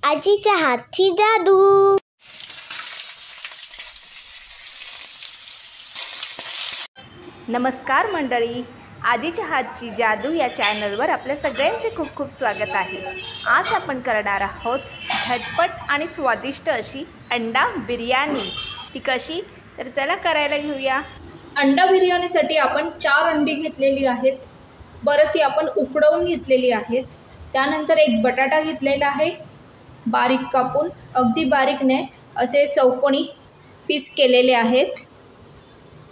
आजीच्या हातची जादू। नमस्कार मंडळी, आजीच्या हातची जादू या चॅनलवर आपल्या सगळ्यांचे खूप खूप स्वागत आहे। आज आपण करणार आहोत झटपट आणि स्वादिष्ट अशी अंडा बिर्याणी। ती कशी, तर चला करायला घेऊया। अंडा बिर्याणीसाठी आपण 4 अंडी घेतलेली आहेत। बरं, ती आपण उकडवून घेतलेली आहेत। त्यानंतर एक बटाटा घेतलेला आहे बारीक कापून, अगदी बारीक नाही, असे चौकोनी पीस केलेले आहेत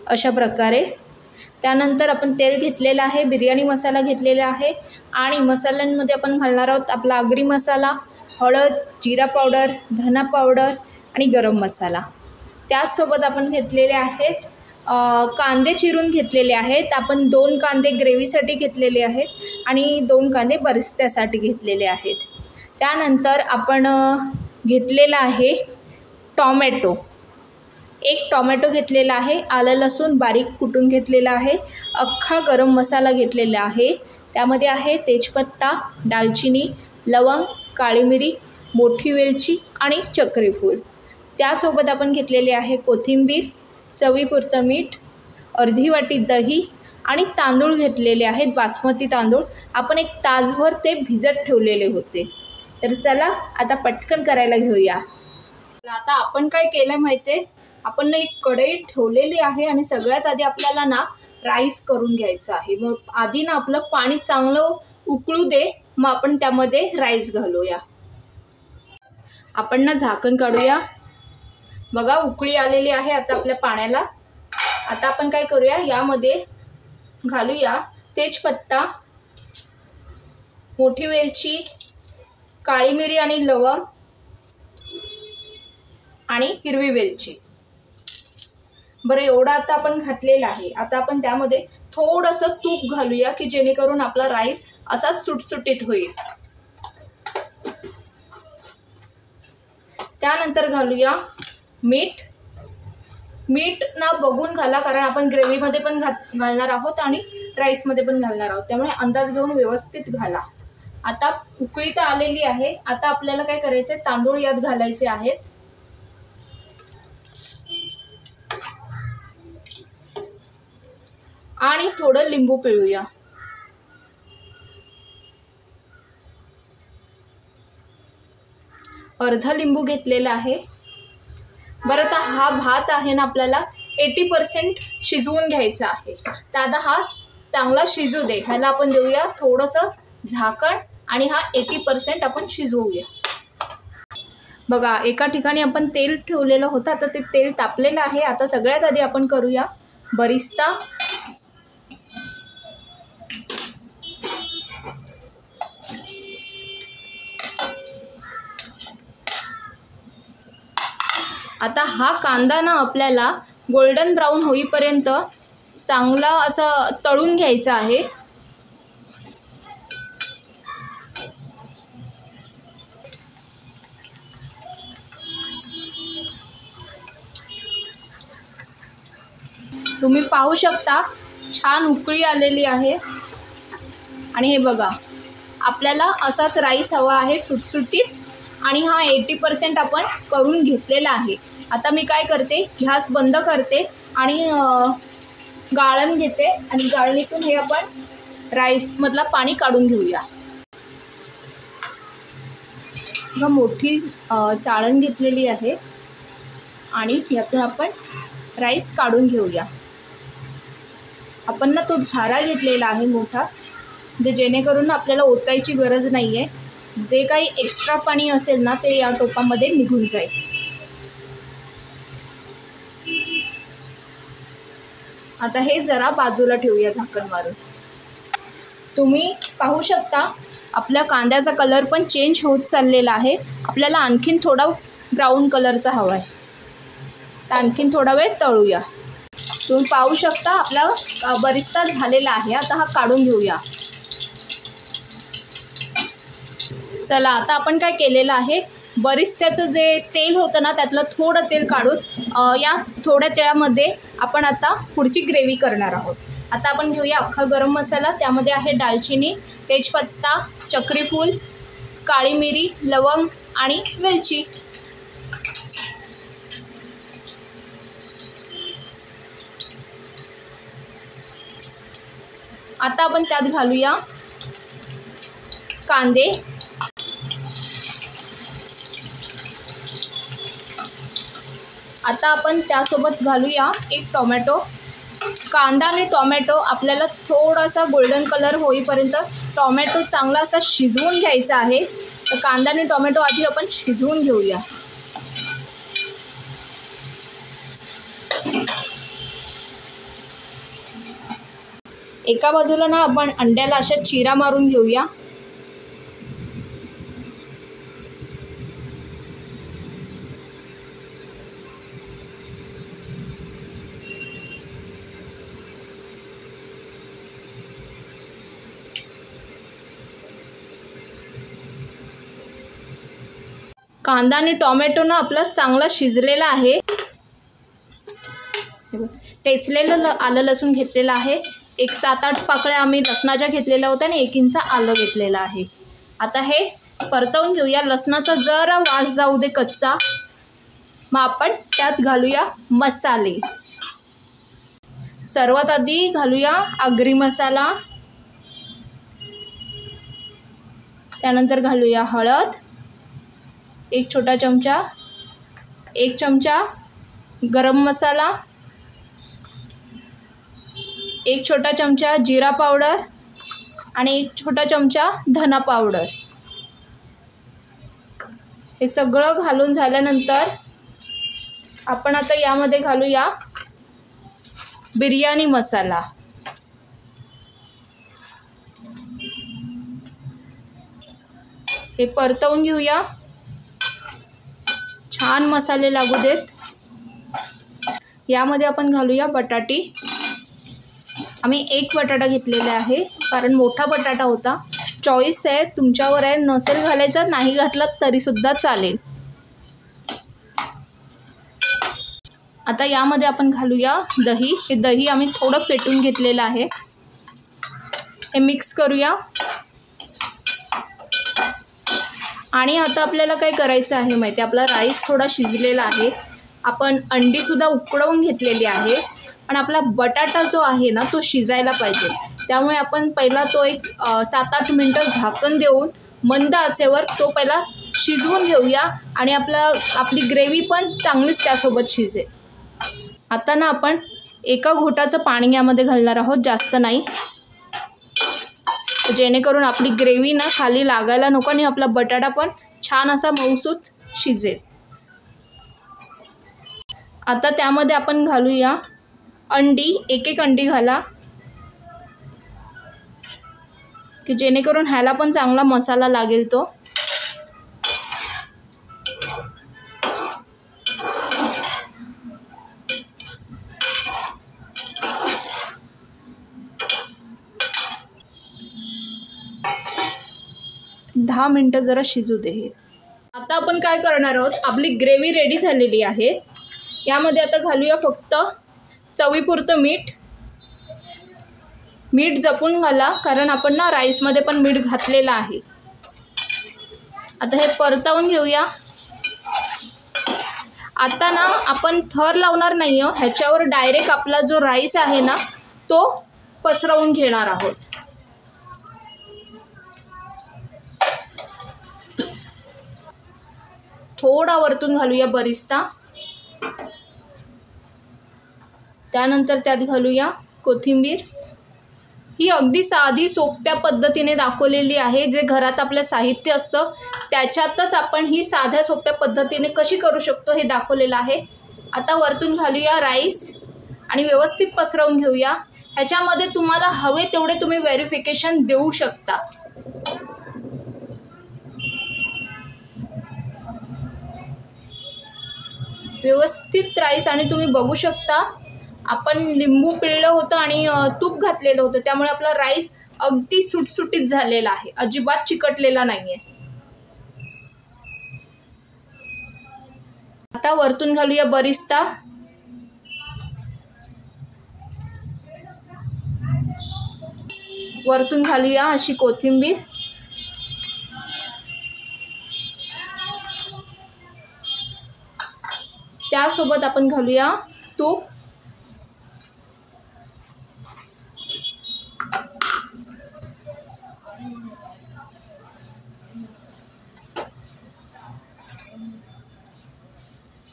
अशा प्रकारे। त्यानंतर आपण तेल घेतलेलं आहे, बिर्याणी मसाला घेतलेला आहे आणि मसाल्यांमध्ये आपण घालणार आहोत आपला आगरी मसाला, हळद, जिरा पावडर, धना पावडर आणि गरम मसाला। त्यासोबत आपण घेतलेले आहेत कांदे चिरून घेतलेले आहेत। आपण 2 कांदे ग्रेव्हीसाठी घेतलेले आहेत आणि 2 कांदे बरिस्त्यासाठी घेतलेले आहेत। त्यानंतर आपण घेतलेला आहे टोमॅटो, 1 टोमॅटो घेतलेला आहे, आलं लसूण बारीक कुटून घेतलेला आहे, अख्खा गरम मसाला घेतलेला आहे। त्यामध्ये आहे तेजपत्ता, दालचिनी, लवंग, काळी मिरी, मोठी वेलची आणि चक्रीफूल। त्यासोबत आपण घेतलेले आहे कोथिंबीर, चवीपुरतं मीठ, अर्धी वाटी दही आणि तांदूळ घेतलेले आहेत बासमती तांदूळ। आपण 1 तासभर ते भिजत ठेवलेले होते। तर चला आता पटकन करायला घेऊया। आता आपण काय केलं माहिती आहे, आपण एक कढई ठेवलेली आहे आणि सगळ्यात आधी आपल्याला ना राईस करून घ्यायचं आहे। मग आधी ना आपलं पाणी चांगलं उकळू दे, मग आपण त्यामध्ये राईस घालूया। आपण ना झाकण काढूया, बघा उकळी आलेली आहे आता आपल्या पाण्याला। आता आपण काय करूया, यामध्ये घालूया तेजपत्ता, मोठी वेलची, काळी मिरी आणि लवंग आणि हिरवी वेलची। बरं, एवढं आता आपण घातलेलं आहे। आता आपण त्यामध्ये थोडंसं तूप घालूया की जेणेकरून आपला राईस असा सुटसुटीत होईल। त्यानंतर घालूया मीठ। मीठ ना बघून घाला, कारण आपण ग्रेव्हीमध्ये पण घालणार आहोत आणि राईसमध्ये पण घालणार आहोत, त्यामुळे अंदाज घेऊन व्यवस्थित घाला। आता उकळी तर आलेली आहे, आता आपल्याला काय करायचं, तांदूळ यात घालायचे आहेत। आणि थोडं लिंबू पिळूया। अर्धा लिंबू घेतलेला आहे। बरं, आता हा भात आहे ना आपल्याला 80% शिजवून घ्यायचा आहे। तर आता हा चांगला शिजू दे, ह्याला आपण देऊया थोडंसं झाकण आणि हा 80% आपण शिजवूया। बघा, एका ठिकाणी आपण तेल ठेवलेलं होतं, आता ते तेल तापलेलं आहे। आता सगळ्यात आधी आपण करूया बरिस्ता। आता हा कांदा ना आपल्याला गोल्डन ब्राऊन होईपर्यंत चांगला असं तळून घ्यायचा आहे। तुम्ही पाहू शकता छान उकळी आलेली आहे। आणि हे बघा, आपल्याला असाच राईस हवा आहे सुटसुटीत, आणि हा 80% आपण करून घेतलेला आहे। आता मी काय करते, गॅस बंद करते आणि गाळण घेते आणि गाळणीतून हे आपण राईसमधला पाणी काढून घेऊया। मोठी चाळण घेतलेली आहे आणि यातून आपण राईस काढून घेऊया। आपण ना तो झारा घेतलेला आहे मोठा, जे जेणेकरून आपल्याला ओतायची गरज नाही आहे। जे काही एक्स्ट्रा पाणी असेल ना ते या टोपामध्ये निघून जाईल। आता हे जरा बाजूला ठेवूया झाकण मारून। तुम्ही पाहू शकता आपल्या कांद्याचा कलर पण चेंज होत चाललेला आहे। आपल्याला आणखीन थोडा ब्राऊन कलरचा हवा आहे, तर आणखीन थोडा वेळ तळूया। तुम्ही पाहू शकता आपला बरिस्ता झालेला आहे। आता हा काढून घेऊया। चला, आता आपण काय केलेलं आहे, बरिस्त्याचं जे तेल होतं ना त्यातलं थोडं तेल काढून या थोड्या तेलामध्ये आपण आता पुढची ग्रेव्ही करणार आहोत। आता आपण घेऊया अख्खा गरम मसाला। त्यामध्ये आहे दालचिनी, तेजपत्ता, चक्रीफूल, काळी मिरी, लवंग, आणि वेलची. आता आपण त्यात घालूया कांदे. आता आपण त्यासोबत घालूया एक टोमॅटो. कांदा आणि टोमॅटो आपल्याला थोडासा गोल्डन कलर होईपर्यंत टोमॅटो चांगला असा शिजवून घ्यायचा आहे. तर कांदा आणि टोमॅटो आधी आपण शिजवून घेऊया. एका बाजूला ना आपण अंड्याला अशा चिरा मारून घेऊया. कांदा आणि टोमॅटो ना आपला चांगला शिजलेला आहे. टेचलेलं आलं लसूण घेतलेलं आहे. एक 7-8 पाकळ्या आम्ही लसणाच्या घेतलेल्या होत्या आणि 1 इंच आलं घेतलेलं आहे. आता हे परतवून घेऊया. लसणाचा जरा वास जाऊ दे कच्चा. मग आपण त्यात घालूया मसाले. सर्वात आधी घालूया आगरी मसाला. त्यानंतर घालूया हळद 1 छोटा चमचा, 1 चमचा गरम मसाला, 1 छोटा चमचा जिरा पावडर आणि 1 छोटा चमचा धना पावडर. हे सगळं घालून झाल्यानंतर आपण आता यामध्ये घालूया बिर्याणी मसाला. हे परतवून घेऊया. छान मसाले लागू देत. यामध्ये आपण घालूया बटाटी. आम्ही 1 बटाटा घेतलेला आहे कारण मोठा बटाटा होता. चॉईस आहे, तुमच्यावर आहे. नसेल घालायचा नाही घातला तरी सुद्धा चालेल. आता यामध्ये आपण घालूया दही. हे दही आम्ही थोडं फेटून घेतलेलं आहे. हे मिक्स करूया. आणि आता आपल्याला काय करायचं आहे माहिती आहे, आपला राईस थोडा शिजलेला आहे. आपण अंडीसुद्धा उकडवून घेतलेली आहे. आणि आपला बटाटा जो आहे ना तो शिजायला पाहिजे. त्यामुळे आपण पहिला तो एक 7-8 मिनटं झाकण देऊन मंद आचेवर तो पहिला शिजवून घेऊया. आणि आपली ग्रेव्ही पण चांगलीच त्यासोबत शिजेल. आता ना आपण 1 घोटाचं पाणी यामध्ये घालणार आहोत, जास्त नाही. जेणेकरून आपली ग्रेव्ही ना खाली लागायला नको आणि आपला बटाटा पण छान असा मऊसूत शिजेल. आता त्यामध्ये आपण घालूया अंडी. 1-1 अंडी घाला की जेणेकरून ह्याला पण चांगला मसाला लागेल तो. दहा मिनटं जरा शिजू दे. आता आपण काय करणार आहोत, आपली ग्रेव्ही रेडी झालेली आहे. यामध्ये आता घालूया फक्त चवीपुरतं मीठ. मीठ जपून घाला कारण आपण ना राईसमध्ये पण मीठ घातलेलं आहे. आता हे परतवून घेऊया. आता ना आपण थर लावणार नाही आहोत. ह्याच्यावर डायरेक्ट आपला जो राईस आहे ना तो पसरवून घेणार आहोत. थोडा वरतून घालूया बरिस्ता. त्यानंतर त्यात घालूया कोथिंबीर. ही अगदी साधी सोप्या पद्धतीने दाखवलेली आहे. जे घरात आपलं साहित्य असतं त्याच्यातच आपण ही साध्या सोप्या पद्धतीने कशी करू शकतो हे दाखवलेलं आहे. आता वरतून घालूया राईस आणि व्यवस्थित पसरवून घेऊया. ह्याच्यामध्ये तुम्हाला हवे तेवढे तुम्ही व्हेरिफिकेशन देऊ शकता. व्यवस्थित राईस. आणि तुम्ही बघू शकता आपण लिंबू पिळलं होतं आणि तूप घातलेलं होतं त्यामुळे आपला राईस अगदी सुटसुटीत झालेला आहे, अजिबात चिकटलेला नाहीये. आता वरतून घालूया बरिस्ता. वरतून घालूया अशी कोथिंबीर. त्यासोबत आपण घालूया तूप.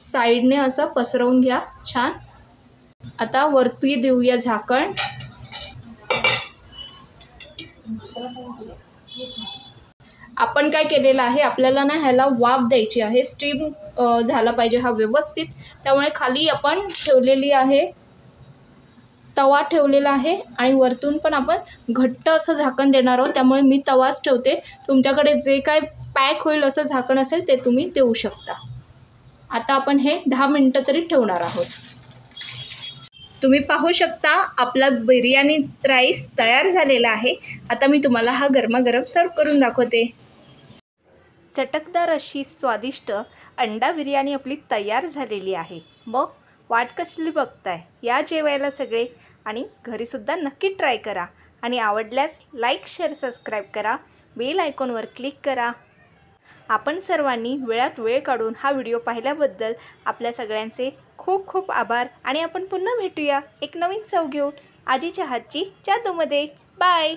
साईडने असं पसरवून घ्या छान. आता वरती देऊया झाकण. आपण काय केलेलं आहे, आपल्याला ना ह्याला वाफ द्यायची आहे, स्टीम झाला पाहिजे हा व्यवस्थित. त्यामुळे खाली आपण ठेवलेली आहे, तवा ठेवलेला आहे आणि वरतून पण आपण घट्ट असं झाकण देणार आहोत. त्यामुळे मी तवाच ठेवते. तुमच्याकडे जे काय पॅक होईल असं झाकण असेल ते तुम्ही देऊ शकता. आता आपण हे 10 मिनटं तरी ठेवणार आहोत. तुम्ही पाहू शकता आपला बिर्याणी राईस तयार झालेला आहे. आता मी तुम्हाला हा गरमागरम सर्व करून दाखवते. चटकदार अशी स्वादिष्ट अंडा बिर्याणी आपली तयार झालेली आहे. मग वाट कसली बघताय? या जेवायला सगळे आणि घरीसुद्धा नक्की ट्राय करा. आणि आवडल्यास लाईक, शेअर, सबस्क्राईब करा. बेल आयकॉनवर क्लिक करा. आपण सर्वांनी वेळात वेळ काढून हा व्हिडिओ पाहिल्याबद्दल आपल्या सगळ्यांचे खूप खूप आभार. आणि आपण पुन्हा भेटूया एक नवीन चव घेऊन आजीच्या हातची जादूमध्ये. बाय.